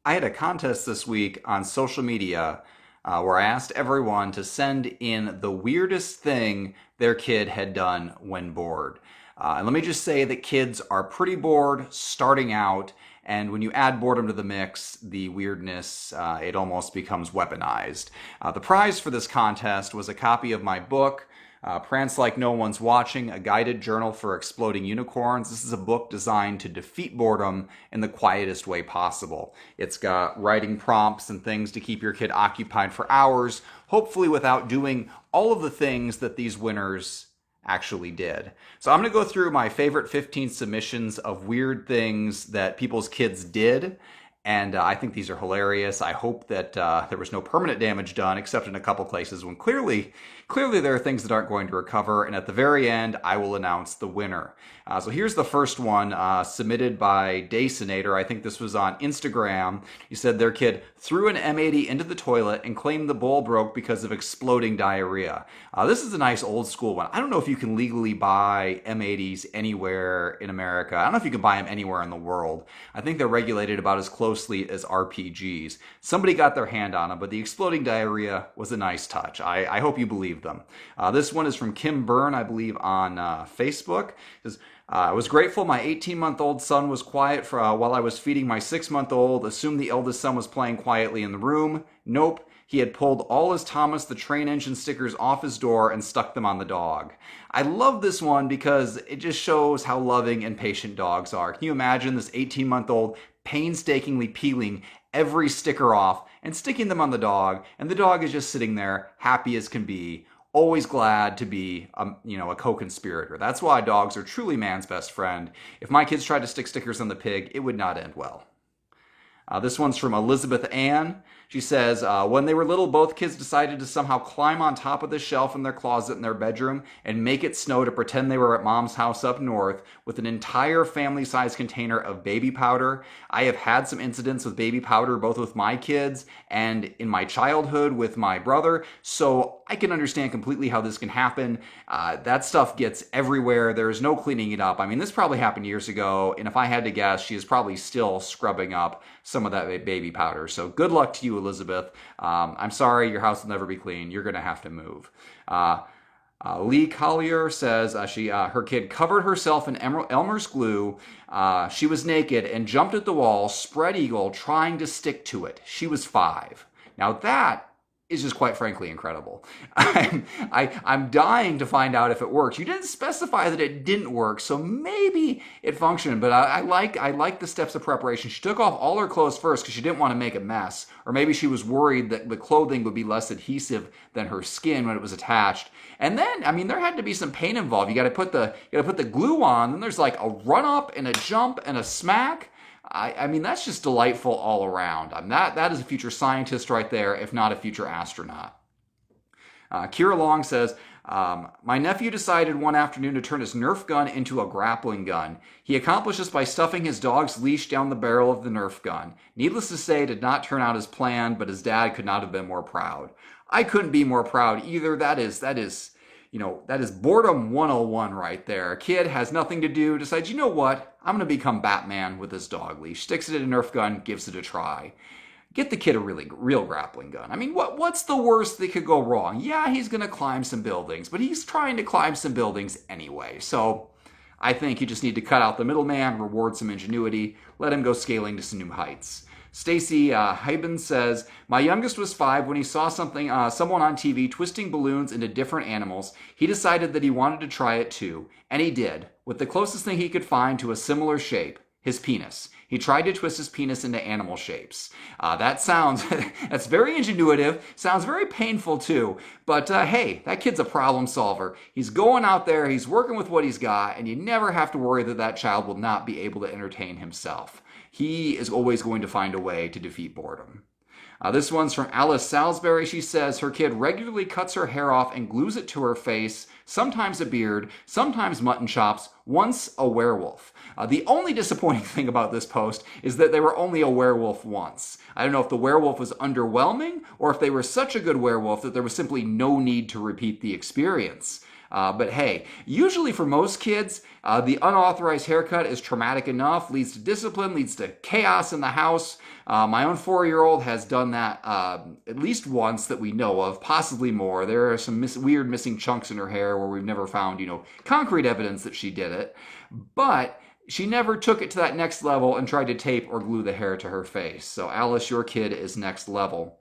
I had a contest this week on social media where I asked everyone to send in the weirdest thing their kid had done when bored. And let me just say that kids are pretty bored starting out, and when you add boredom to the mix, the weirdness, it almost becomes weaponized. The prize for this contest was a copy of my book, Prance Like No One's Watching, a guided journal for exploding unicorns. This is a book designed to defeat boredom in the quietest way possible. It's got writing prompts and things to keep your kid occupied for hours, hopefully without doing all of the things that these winners actually did. So I'm going to go through my favorite 15 submissions of weird things that people's kids did. And I think these are hilarious. I hope that there was no permanent damage done, except in a couple places when clearly there are things that aren't going to recover. And at the very end, I will announce the winner. So here's the first one submitted by Daysonator. I think this was on Instagram. He said their kid threw an M80 into the toilet and claimed the bowl broke because of exploding diarrhea. This is a nice old school one. I don't know if you can legally buy M80s anywhere in America. I don't know if you can buy them anywhere in the world. I think they're regulated about as closely as RPGs. Somebody got their hand on them, but the exploding diarrhea was a nice touch. I hope you believe them. This one is from Kim Byrne, I believe, on Facebook. It says, I was grateful my 18-month-old son was quiet while I was feeding my 6-month-old. Assumed the eldest son was playing quietly in the room. Nope. He had pulled all his Thomas the Train Engine stickers off his door and stuck them on the dog. I love this one because it just shows how loving and patient dogs are. Can you imagine this 18-month-old painstakingly peeling every sticker off and sticking them on the dog, and the dog is just sitting there happy as can be, always glad to be a co-conspirator. That's why dogs are truly man's best friend. If my kids tried to stick stickers on the pig, it would not end well. This one's from Elizabeth Ann. She says, when they were little, both kids decided to somehow climb on top of the shelf in their closet in their bedroom and make it snow to pretend they were at mom's house up north with an entire family-sized container of baby powder. I have had some incidents with baby powder, both with my kids and in my childhood with my brother, so I can understand completely how this can happen. That stuff gets everywhere. There is no cleaning it up. I mean, this probably happened years ago, and if I had to guess, she is probably still scrubbing up some of that baby powder. So good luck to you, Elizabeth. I'm sorry, your house will never be clean. You're going to have to move. Lee Collier says her kid covered herself in Elmer's glue. She was naked and jumped at the wall, spread eagle, trying to stick to it. She was 5. Now that is just quite frankly incredible. I'm dying to find out if it works. You didn't specify that it didn't work, so maybe it functioned, but I like the steps of preparation. She took off all her clothes first because she didn't want to make a mess, or maybe she was worried that the clothing would be less adhesive than her skin when it was attached. And then, I mean, there had to be some pain involved. You got to put the glue on, then there's like a run up and a jump and a smack. I mean, that's just delightful all around. That is a future scientist right there, if not a future astronaut. Kira Long says, my nephew decided one afternoon to turn his Nerf gun into a grappling gun. He accomplished this by stuffing his dog's leash down the barrel of the Nerf gun. Needless to say, it did not turn out as planned, but his dad could not have been more proud. I couldn't be more proud either. That is boredom 101 right there. A kid has nothing to do, decides, you know what? I'm going to become Batman with his dog leash. Sticks it in a Nerf gun, gives it a try. Get the kid a real grappling gun. I mean, what's the worst that could go wrong? Yeah, he's going to climb some buildings, but he's trying to climb some buildings anyway. So I think you just need to cut out the middleman, reward some ingenuity, let him go scaling to some new heights. Stacy Hyben says, my youngest was 5 when he saw someone on TV twisting balloons into different animals. He decided that he wanted to try it too, and he did, with the closest thing he could find to a similar shape, his penis. He tried to twist his penis into animal shapes. That's very ingenuitive, sounds very painful too, but hey, that kid's a problem solver. He's going out there, he's working with what he's got, and you never have to worry that child will not be able to entertain himself. He is always going to find a way to defeat boredom. This one's from Alice Salisbury. She says her kid regularly cuts her hair off and glues it to her face, sometimes a beard, sometimes mutton chops, once a werewolf. The only disappointing thing about this post is that they were only a werewolf once. I don't know if the werewolf was underwhelming or if they were such a good werewolf that there was simply no need to repeat the experience. But hey, usually for most kids, the unauthorized haircut is traumatic enough, leads to discipline, leads to chaos in the house. My own 4-year-old has done that at least once that we know of, possibly more. There are some weird missing chunks in her hair where we've never found, concrete evidence that she did it. But she never took it to that next level and tried to tape or glue the hair to her face. So Alice, your kid is next level.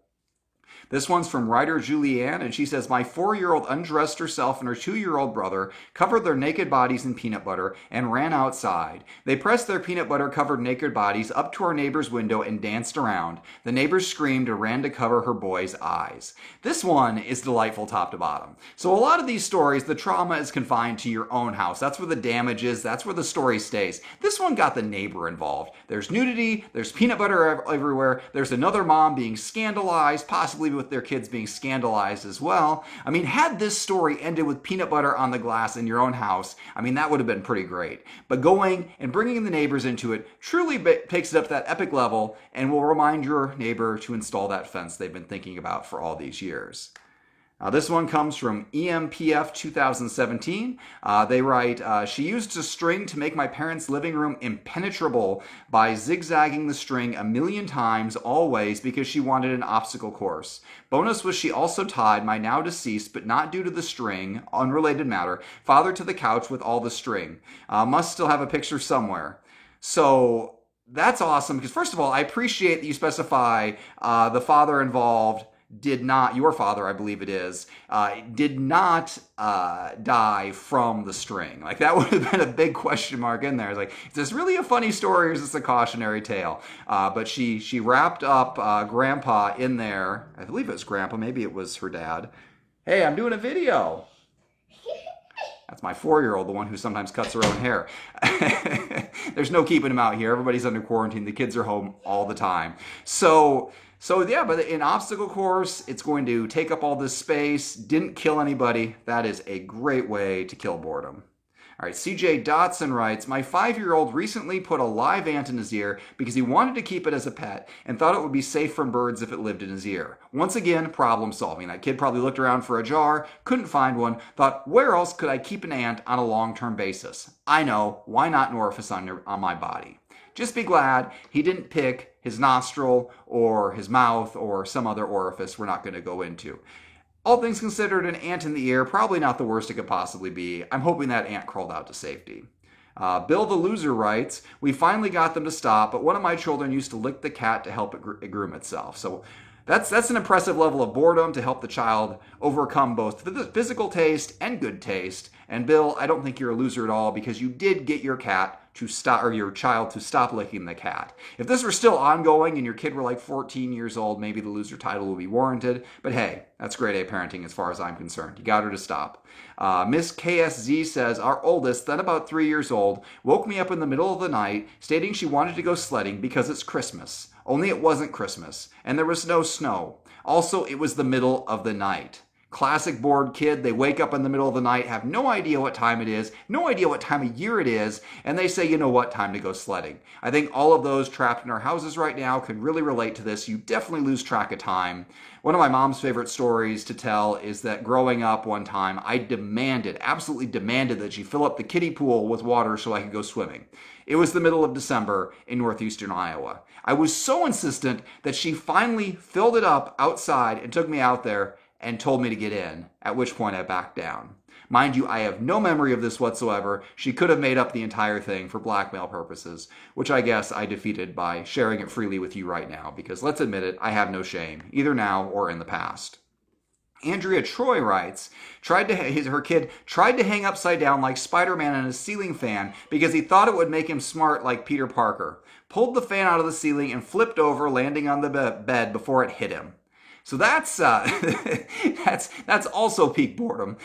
This one's from writer Julianne, and she says, my 4-year-old undressed herself and her 2-year-old brother, covered their naked bodies in peanut butter, and ran outside. They pressed their peanut butter-covered naked bodies up to our neighbor's window and danced around. The neighbors screamed and ran to cover her boy's eyes. This one is delightful top to bottom. So a lot of these stories, the trauma is confined to your own house. That's where the damage is. That's where the story stays. This one got the neighbor involved. There's nudity. There's peanut butter everywhere. There's another mom being scandalized, possibly with their kids being scandalized as well. I mean, had this story ended with peanut butter on the glass in your own house, I mean, that would have been pretty great. But going and bringing the neighbors into it truly takes it up to that epic level and will remind your neighbor to install that fence they've been thinking about for all these years. This one comes from EMPF 2017. They write, she used a string to make my parents' living room impenetrable by zigzagging the string 1,000,000 times, always, because she wanted an obstacle course. Bonus was she also tied my now deceased, but not due to the string, unrelated matter, father to the couch with all the string. Must still have a picture somewhere. So that's awesome, because first of all, I appreciate that you specify the father involved did not, your father, I believe it is, did not die from the string. Like, that would have been a big question mark in there. It's like, is this really a funny story or is this a cautionary tale? But she wrapped up Grandpa in there. I believe it was Grandpa. Maybe it was her dad. Hey, I'm doing a video. That's my 4-year-old, the one who sometimes cuts her own hair. There's no keeping him out here. Everybody's under quarantine. The kids are home all the time. So yeah, but in obstacle course, it's going to take up all this space. Didn't kill anybody. That is a great way to kill boredom. All right, CJ Dotson writes, my 5-year-old recently put a live ant in his ear because he wanted to keep it as a pet and thought it would be safe from birds if it lived in his ear. Once again, problem solving. That kid probably looked around for a jar, couldn't find one, thought, where else could I keep an ant on a long-term basis? I know, why not an orifice on my body? Just be glad he didn't pick his nostril or his mouth or some other orifice we're not going to go into. All things considered, an ant in the ear, probably not the worst it could possibly be. I'm hoping that ant crawled out to safety. Bill the Loser writes, we finally got them to stop, but one of my children used to lick the cat to help it groom itself. So that's an impressive level of boredom to help the child overcome both physical taste and good taste. And Bill, I don't think you're a loser at all because you did get your cat to stop, or your child to stop licking the cat. If this were still ongoing and your kid were like 14 years old, maybe the loser title would be warranted. But hey, that's grade A parenting as far as I'm concerned. You got her to stop. Miss KSZ says, our oldest, then about 3 years old, woke me up in the middle of the night stating she wanted to go sledding because it's Christmas. Only it wasn't Christmas, and there was no snow. Also, it was the middle of the night. Classic bored kid. They wake up in the middle of the night, have no idea what time it is, no idea what time of year it is, and they say, you know what, time to go sledding. I think all of those trapped in our houses right now can really relate to this. You definitely lose track of time. One of my mom's favorite stories to tell is that growing up one time, I absolutely demanded that she fill up the kiddie pool with water so I could go swimming. It was the middle of December in northeastern Iowa. I was so insistent that she finally filled it up outside and took me out there and told me to get in, at which point I backed down. Mind you, I have no memory of this whatsoever. She could have made up the entire thing for blackmail purposes, which I guess I defeated by sharing it freely with you right now, because let's admit it, I have no shame, either now or in the past. Andrea Troy writes, her kid tried to hang upside down like Spider-Man on a ceiling fan because he thought it would make him smart like Peter Parker. Pulled the fan out of the ceiling and flipped over, landing on the bed before it hit him. So that's also peak boredom.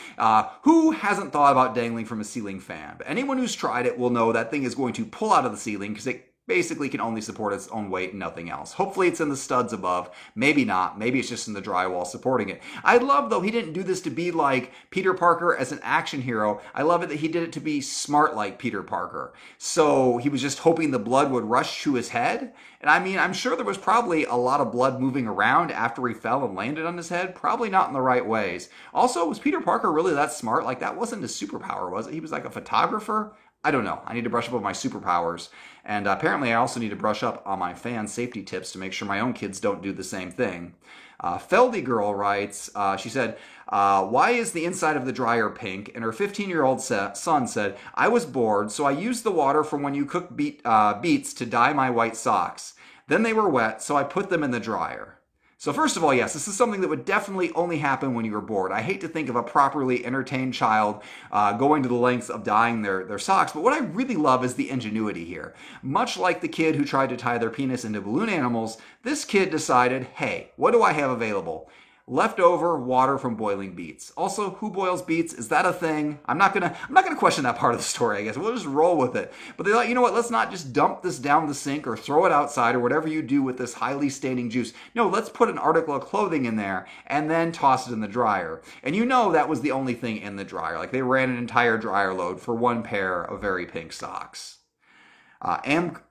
Who hasn't thought about dangling from a ceiling fan? But anyone who's tried it will know that thing is going to pull out of the ceiling because it basically can only support its own weight and nothing else. Hopefully it's in the studs above. Maybe not. Maybe it's just in the drywall supporting it. I love, though, he didn't do this to be like Peter Parker as an action hero. I love it that he did it to be smart like Peter Parker. So he was just hoping the blood would rush to his head. And I mean, I'm sure there was probably a lot of blood moving around after he fell and landed on his head. Probably not in the right ways. Also, was Peter Parker really that smart? Like, that wasn't his superpower, was it? He was like a photographer? I don't know. I need to brush up on my superpowers. And apparently I also need to brush up on my fan safety tips to make sure my own kids don't do the same thing. Feldy Girl writes, she said, why is the inside of the dryer pink? And her 15-year-old son said, I was bored, so I used the water from when you cook beets to dye my white socks. Then they were wet, so I put them in the dryer. So first of all, yes, this is something that would definitely only happen when you were bored. I hate to think of a properly entertained child going to the lengths of dyeing their socks, but what I really love is the ingenuity here. Much like the kid who tried to tie their penis into balloon animals, this kid decided, hey, what do I have available? Leftover water from boiling beets. Also, who boils beets? Is that a thing? I'm not gonna question that part of the story, I guess. We'll just roll with it. But they thought, you know what, let's not just dump this down the sink or throw it outside or whatever you do with this highly staining juice. No, let's put an article of clothing in there and then toss it in the dryer. And you know that was the only thing in the dryer. Like, they ran an entire dryer load for one pair of very pink socks.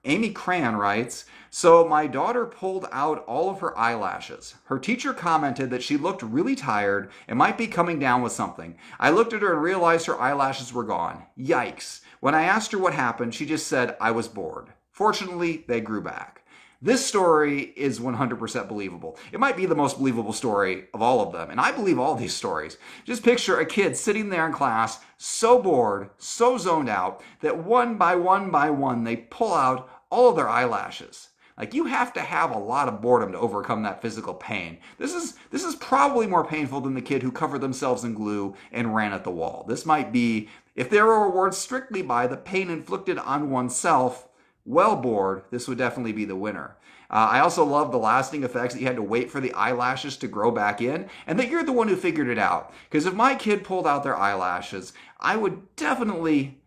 Amy Cran writes, so my daughter pulled out all of her eyelashes. Her teacher commented that she looked really tired and might be coming down with something. I looked at her and realized her eyelashes were gone. Yikes. When I asked her what happened, she just said, I was bored. Fortunately, they grew back. This story is 100% believable. It might be the most believable story of all of them, and I believe all these stories. Just picture a kid sitting there in class, so bored, so zoned out, that one by one, they pull out all of their eyelashes. Like, you have to have a lot of boredom to overcome that physical pain. This is probably more painful than the kid who covered themselves in glue and ran at the wall. This might be, if there were awards strictly by the pain inflicted on oneself, well bored, this would definitely be the winner. I also love the lasting effects that you had to wait for the eyelashes to grow back in, and that you're the one who figured it out. Because if my kid pulled out their eyelashes, I would definitely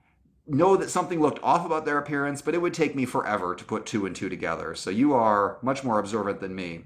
know that something looked off about their appearance, but it would take me forever to put two and two together. So you are much more observant than me.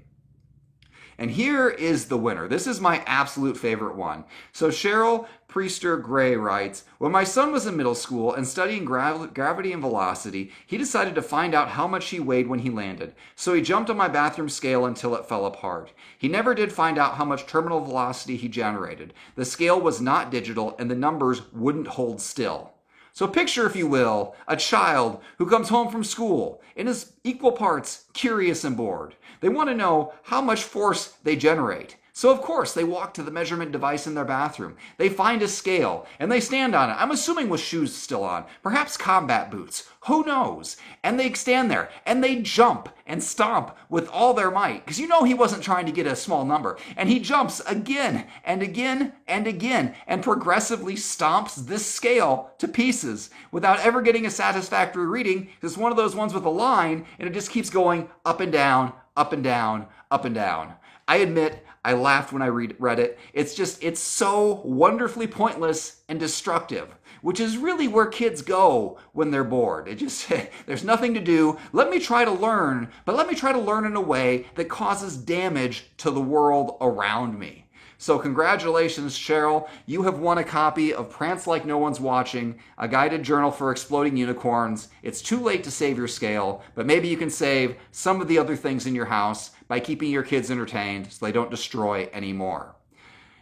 And here is the winner. This is my absolute favorite one. So Cheryl Priester Gray writes, when my son was in middle school and studying gravity and velocity, he decided to find out how much he weighed when he landed. So he jumped on my bathroom scale until it fell apart. He never did find out how much terminal velocity he generated. The scale was not digital and the numbers wouldn't hold still. So picture, if you will, a child who comes home from school and is equal parts curious and bored. They want to know how much force they generate. So of course they walk to the measurement device in their bathroom. They find a scale and they stand on it. I'm assuming with shoes still on, perhaps combat boots. Who knows? And they stand there and they jump and stomp with all their might. Because you know he wasn't trying to get a small number. And he jumps again and again and again and progressively stomps this scale to pieces without ever getting a satisfactory reading. It's one of those ones with a line and it just keeps going up and down, up and down, up and down. I admit, I laughed when I read it. It's so wonderfully pointless and destructive, which is really where kids go when they're bored. There's nothing to do. Let me try to learn, but let me try to learn in a way that causes damage to the world around me. So congratulations, Cheryl. You have won a copy of Prance Like No One's Watching, a guided journal for exploding unicorns. It's too late to save your scale, but maybe you can save some of the other things in your house by keeping your kids entertained so they don't destroy any more.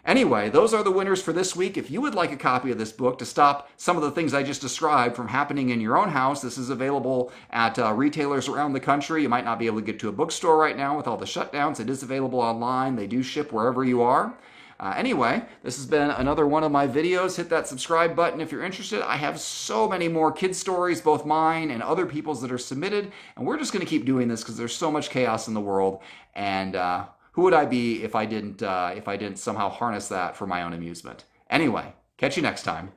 Anyway, those are the winners for this week. If you would like a copy of this book to stop some of the things I just described from happening in your own house, this is available at retailers around the country. You might not be able to get to a bookstore right now with all the shutdowns. It is available online. They do ship wherever you are. Anyway, this has been another one of my videos. Hit that subscribe button if you're interested. I have so many more kid stories, both mine and other people's, that are submitted. And we're just going to keep doing this because there's so much chaos in the world. And who would I be if I didn't somehow harness that for my own amusement? Anyway, catch you next time.